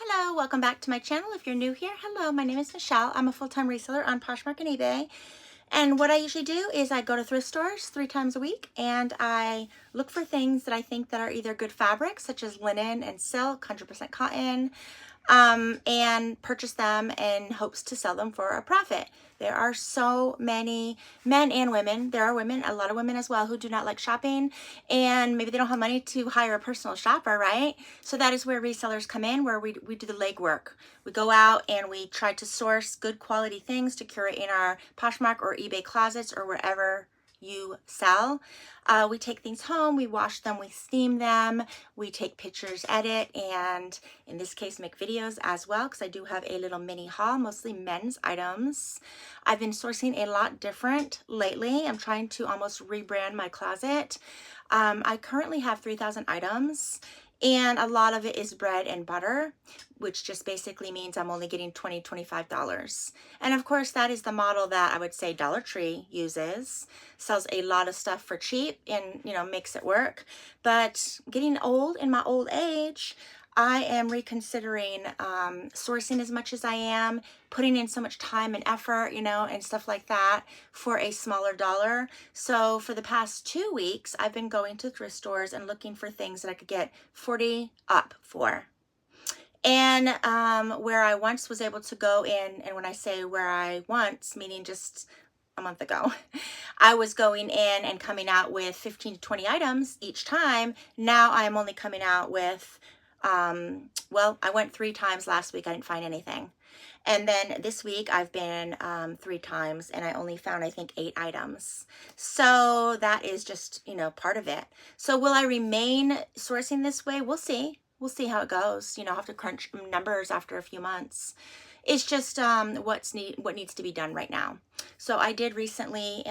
Hello, welcome back to my channel. If you're new here, hello, my name is Michelle. I'm a full-time reseller on Poshmark and eBay. And what I usually do is I go to thrift stores 3 times a week and I look for things that I think that are either good fabrics, such as linen and silk, 100% cotton, and purchase them in hopes to sell them for a profit. There are so many men and women. There are women, a lot of women as well, who do not like shopping, and maybe they don't have money to hire a personal shopper, right? So that is where resellers come in, where we do the legwork. We go out and we try to source good quality things to curate in our Poshmark or eBay closets or wherever you sell. We take things home, we wash them, we steam them, we take pictures, edit, and in this case make videos as well, because I do have a little mini haul, mostly men's items. I've been sourcing a lot different lately. I'm trying to almost rebrand my closet. I currently have 3,000 items, and a lot of it is bread and butter, which just basically means I'm only getting $20, $25. And of course, that is the model that I would say Dollar Tree uses. Sells a lot of stuff for cheap and, makes it work. But getting old, in my old age, I am reconsidering sourcing as much as I am, putting in so much time and effort, and stuff like that for a smaller dollar. So for the past 2 weeks, I've been going to thrift stores and looking for things that I could get 40 up for. And where I once was able to go in, and when I say where I once, meaning just a month ago, I was going in and coming out with 15 to 20 items each time. Now I'm only coming out with, I went 3 times last week. I didn't find anything. And then this week I've been 3 times and I only found, I think, 8 items. So that is just, part of it. So will I remain sourcing this way? We'll see. We'll see how it goes. I'll have to crunch numbers after a few months. It's just what needs to be done right now. So I did recently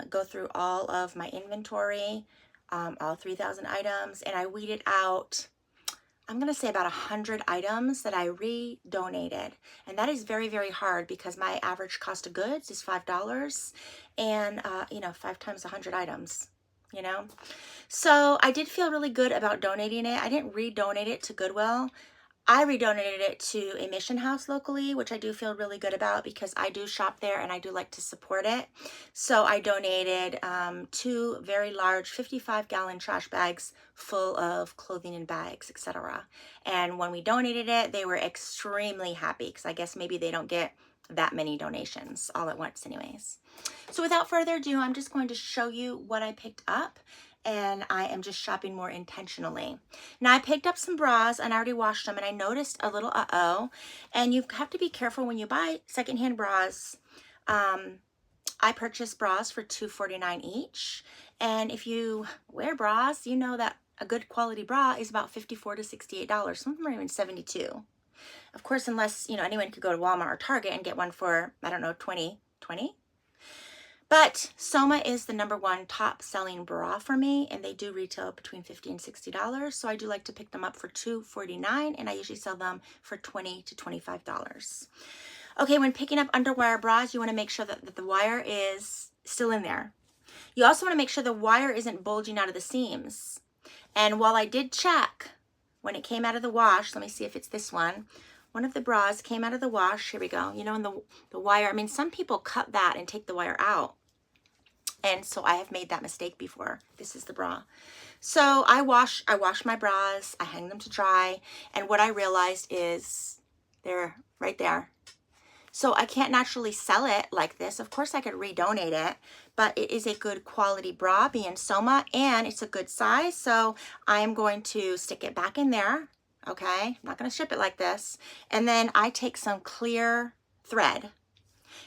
go through all of my inventory, all 3,000 items, and I weeded out, I'm going to say about 100 items that I re-donated. And that is very, very hard because my average cost of goods is $5 and, 5 times 100 items. So I did feel really good about donating it. I didn't redonate it to Goodwill. I redonated it to a mission house locally, which I do feel really good about because I do shop there and I do like to support it. So I donated 2 very large 55-gallon trash bags full of clothing and bags, etc. And when we donated it, they were extremely happy because I guess maybe they don't get that many donations all at once anyways. So without further ado, I'm just going to show you what I picked up, and I am just shopping more intentionally. Now I picked up some bras and I already washed them, and I noticed a little and you have to be careful when you buy secondhand bras. I purchased bras for $2.49 each, and if you wear bras, you know that a good quality bra is about $54 to $68. Some of them are even $72. Of course, unless, anyone could go to Walmart or Target and get one for, I don't know, $20. But Soma is the #1 top selling bra for me, and they do retail between $50 and $60. So I do like to pick them up for $2.49, and I usually sell them for $20 to $25. Okay, when picking up underwire bras, you want to make sure that the wire is still in there. You also want to make sure the wire isn't bulging out of the seams. And while I did check when it came out of the wash, let me see if it's this one. One of the bras came out of the wash. Here we go. And the wire, some people cut that and take the wire out. And so I have made that mistake before. This is the bra. So I wash my bras, I hang them to dry, and what I realized is they're right there. So I can't naturally sell it like this. Of course I could redonate it, but it is a good quality bra being Soma, and it's a good size. So I am going to stick it back in there. Okay, I'm not going to ship it like this. And then I take some clear thread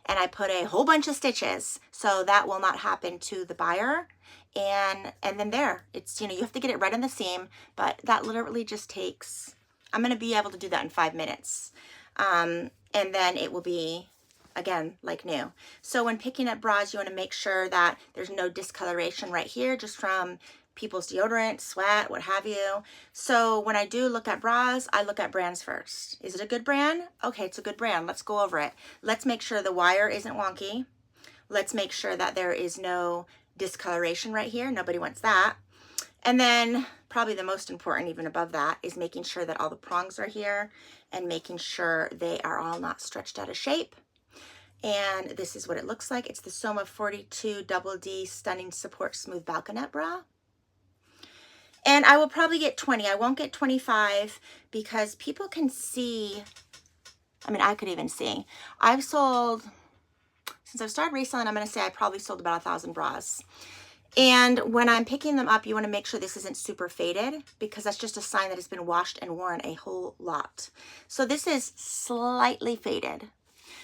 and I put a whole bunch of stitches so that will not happen to the buyer. And then there, it's, you have to get it right on the seam, but that literally just takes, I'm going to be able to do that in 5 minutes. And then it will be, again, like new. So when picking up bras, you want to make sure that there's no discoloration right here, just from people's deodorant, sweat, what have you. So when I do look at bras, I look at brands first. Is it a good brand? Okay, it's a good brand. Let's go over it. Let's make sure the wire isn't wonky. Let's make sure that there is no discoloration right here. Nobody wants that. And then probably the most important, even above that, is making sure that all the prongs are here and making sure they are all not stretched out of shape. And this is what it looks like. It's the Soma 42 Double D Stunning Support Smooth Balconette Bra. And I will probably get 20. I won't get 25 because people can see. I mean, I could even see. I've sold, since I've started reselling, I'm going to say I probably sold about 1,000 bras. And when I'm picking them up, you want to make sure this isn't super faded because that's just a sign that it's been washed and worn a whole lot. So this is slightly faded,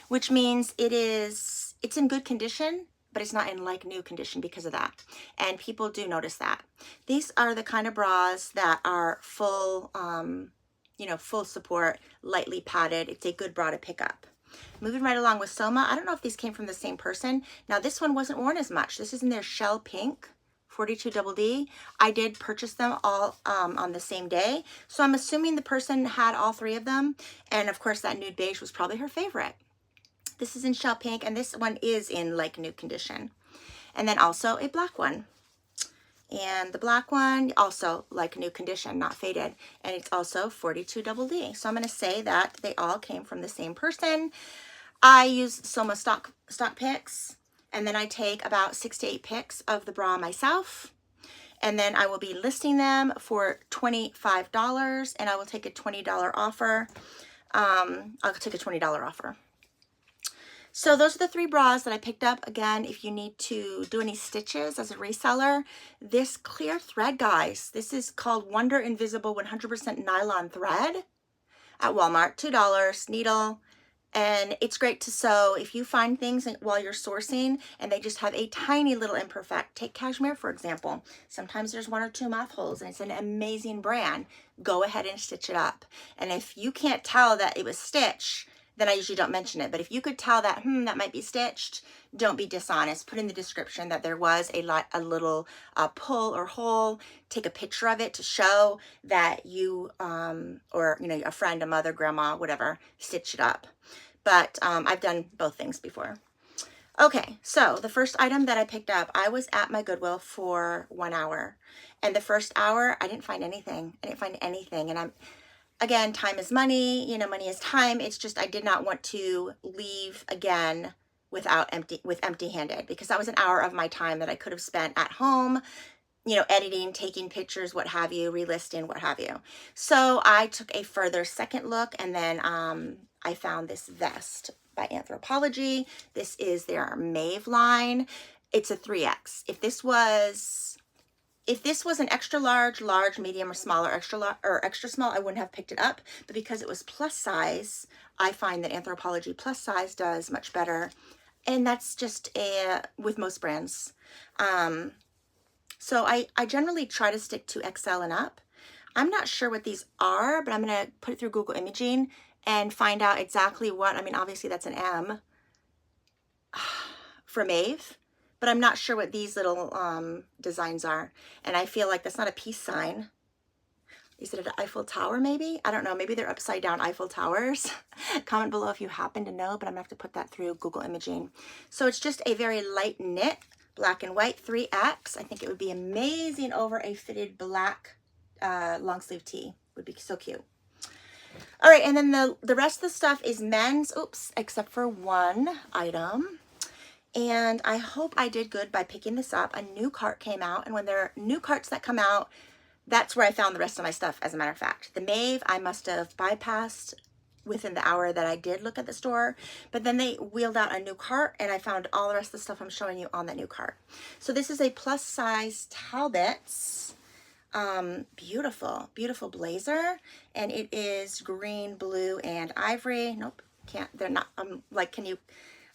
which means it's in good condition, but it's not in like new condition because of that. And people do notice that. These are the kind of bras that are full, full support, lightly padded. It's a good bra to pick up. Moving right along with Soma. I don't know if these came from the same person. Now this one wasn't worn as much. This is in their Shell Pink 42 Double D. I did purchase them all on the same day. So I'm assuming the person had all three of them. And of course that nude beige was probably her favorite. This is in Shell Pink, and this one is in like new condition. And then also a black one. And the black one, also like new condition, not faded. And it's also 42 Double D. So I'm going to say that they all came from the same person. I use Soma stock pics, and then I take about 6 to 8 pics of the bra myself. And then I will be listing them for $25, and I will take a $20 offer. I'll take a $20 offer. So those are the 3 bras that I picked up. Again, if you need to do any stitches as a reseller, this clear thread, guys, this is called Wonder Invisible 100% nylon thread at Walmart, $2, needle. And it's great to sew. If you find things while you're sourcing and they just have a tiny little imperfect, take cashmere, for example. Sometimes there's 1 or 2 moth holes and it's an amazing brand. Go ahead and stitch it up. And if you can't tell that it was stitched, then I usually don't mention it. But if you could tell that, that might be stitched, don't be dishonest. Put in the description that there was a little pull or hole. Take a picture of it to show that you, or a friend, a mother, grandma, whatever, stitch it up. But I've done both things before. Okay, so the first item that I picked up, I was at my Goodwill for 1 hour. And the first hour, I didn't find anything. I didn't find anything. And again, time is money, money is time. It's just, I did not want to leave again empty-handed, because that was an hour of my time that I could have spent at home, editing, taking pictures, what have you, relisting, what have you. So I took a further second look, and then I found this vest by Anthropologie. This is their Maeve line. It's a 3X. If this was an extra large, medium, or smaller, extra small, I wouldn't have picked it up. But because it was plus size, I find that Anthropologie plus size does much better. And that's just with most brands. So I generally try to stick to XL and up. I'm not sure what these are, but I'm going to put it through Google Imaging and find out exactly what. I mean, obviously that's an M for Maeve. But I'm not sure what these little designs are. And I feel like that's not a peace sign. Is it an Eiffel Tower maybe? I don't know. Maybe they're upside down Eiffel Towers. Comment below if you happen to know, but I'm going to have to put that through Google Imaging. So it's just a very light knit, black and white, 3X. I think it would be amazing over a fitted black long sleeve tee. Would be so cute. All right, and then the rest of the stuff is men's. Oops, except for one item. And I hope I did good by picking this up. A new cart came out, and when there are new carts that come out, that's where I found the rest of my stuff, as a matter of fact. The Maeve, I must have bypassed within the hour that I did look at the store, but then they wheeled out a new cart, and I found all the rest of the stuff I'm showing you on that new cart. So this is a plus size Talbot's beautiful, beautiful blazer, and it is green, blue, and ivory. Nope, can't, they're not, like, can you...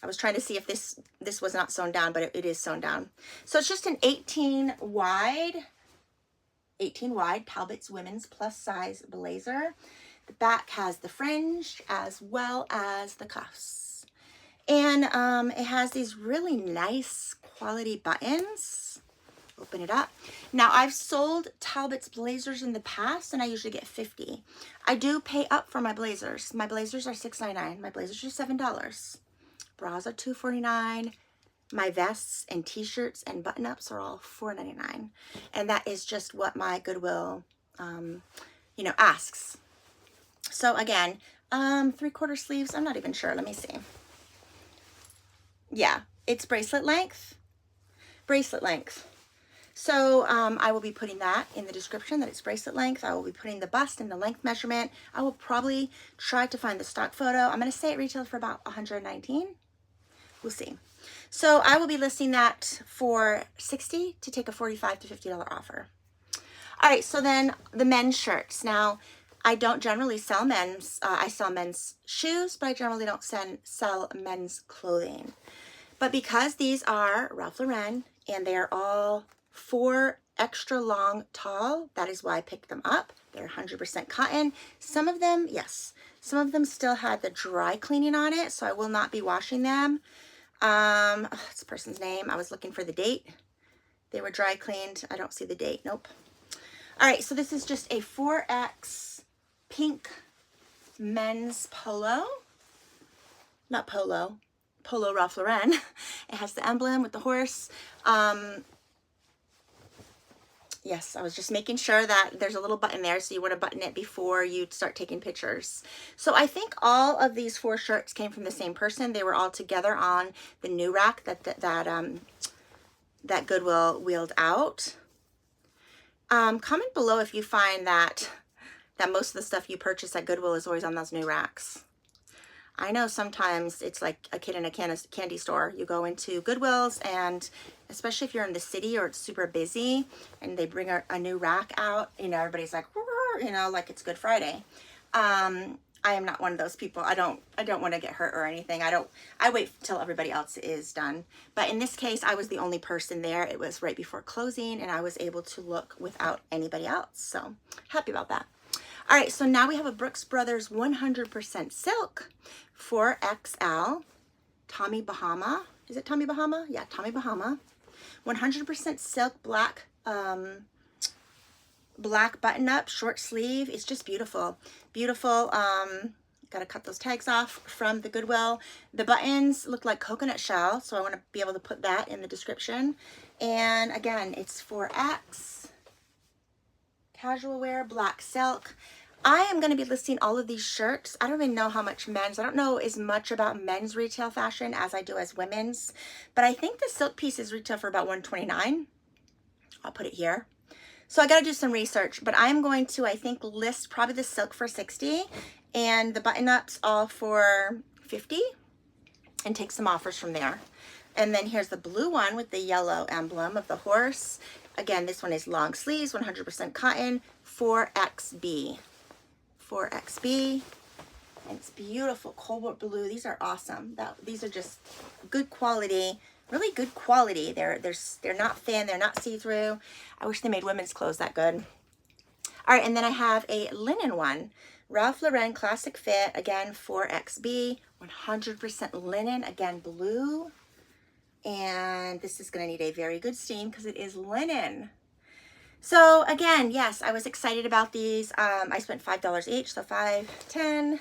I was trying to see if this was not sewn down, but it is sewn down. So it's just an 18 wide Talbot's women's plus size blazer. The back has the fringe as well as the cuffs. And it has these really nice quality buttons. Open it up. Now, I've sold Talbot's blazers in the past, and I usually get $50. I do pay up for my blazers. My blazers are $6.99. My blazers are $7. Bras are $2.49. My vests and t-shirts and button-ups are all $4.99. And that is just what my Goodwill, you know, asks. So again, 3/4 sleeves, I'm not even sure. Let me see. Yeah, it's bracelet length. Bracelet length. So I will be putting that in the description that it's bracelet length. I will be putting the bust and the length measurement. I will probably try to find the stock photo. I'm going to say it retailed for about $119. We'll see. So I will be listing that for $60 to take a $45 to $50 offer. All right, so then the men's shirts. Now, I don't generally sell men's. I sell men's shoes, but I generally don't sell men's clothing. But because these are Ralph Lauren and they are all 4 extra long tall, that is why I picked them up. They're 100% cotton. Some of them, yes, some of them still had the dry cleaning on it, so I will not be washing them. It's the person's name. I was looking for the date. They were dry cleaned. I don't see the date. Nope. All right, so this is just a 4X pink men's polo. Not polo. Polo Ralph Lauren. It has the emblem with the horse. Yes, I was just making sure that there's a little button there, so you want to button it before you start taking pictures. So I think all of these 4 shirts came from the same person. They were all together on the new rack that Goodwill wheeled out. Comment below if you find that most of the stuff you purchase at Goodwill is always on those new racks. I know sometimes it's like a kid in a candy store. You go into Goodwill's, and especially if you're in the city or it's super busy and they bring a new rack out, you know, everybody's like, you know, like it's Good Friday. I am not one of those people. I don't want to get hurt or anything. I wait till everybody else is done. But in this case, I was the only person there. It was right before closing and I was able to look without anybody else. So happy about that. All right, so now we have a Brooks Brothers 100% silk 4XL Tommy Bahama. Is it Tommy Bahama? Yeah, Tommy Bahama. 100% silk black black button up short sleeve. It's just beautiful. Beautiful. Got to cut those tags off from the Goodwill. The buttons look like coconut shell, so I want to be able to put that in the description. And again, it's 4X. Casual wear, black silk. I am going to be listing all of these shirts. I don't even know how much men's. I don't know as much about men's retail fashion as I do as women's. But I think the silk pieces retail for about $129. I'll put it here. So I got to do some research. But I'm going to, I think, list probably the silk for $60 and the button-ups all for $50 and take some offers from there. And then here's the blue one with the yellow emblem of the horse. Again, this one is long sleeves, 100% cotton, 4XB. 4XB, and it's beautiful cobalt blue. These are awesome. These are just good quality, really good quality. They're not thin, they're not see-through. I wish they made women's clothes that good. All right, and then I have a linen one, Ralph Lauren classic fit, again 4XB, 100% linen, again blue, and this is going to need a very good steam because it is linen. So again, yes, I was excited about these. I spent $5 each, so 5, 10,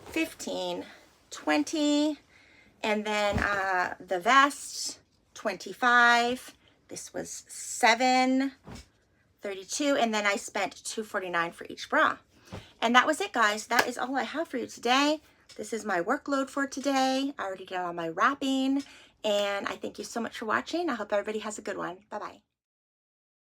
15, 20, and then the vest, 25. This was $7, 32, and then I spent $2.49 for each bra. And that was it, guys. That is all I have for you today. This is my workload for today. I already did all my wrapping, and I thank you so much for watching. I hope everybody has a good one. Bye-bye.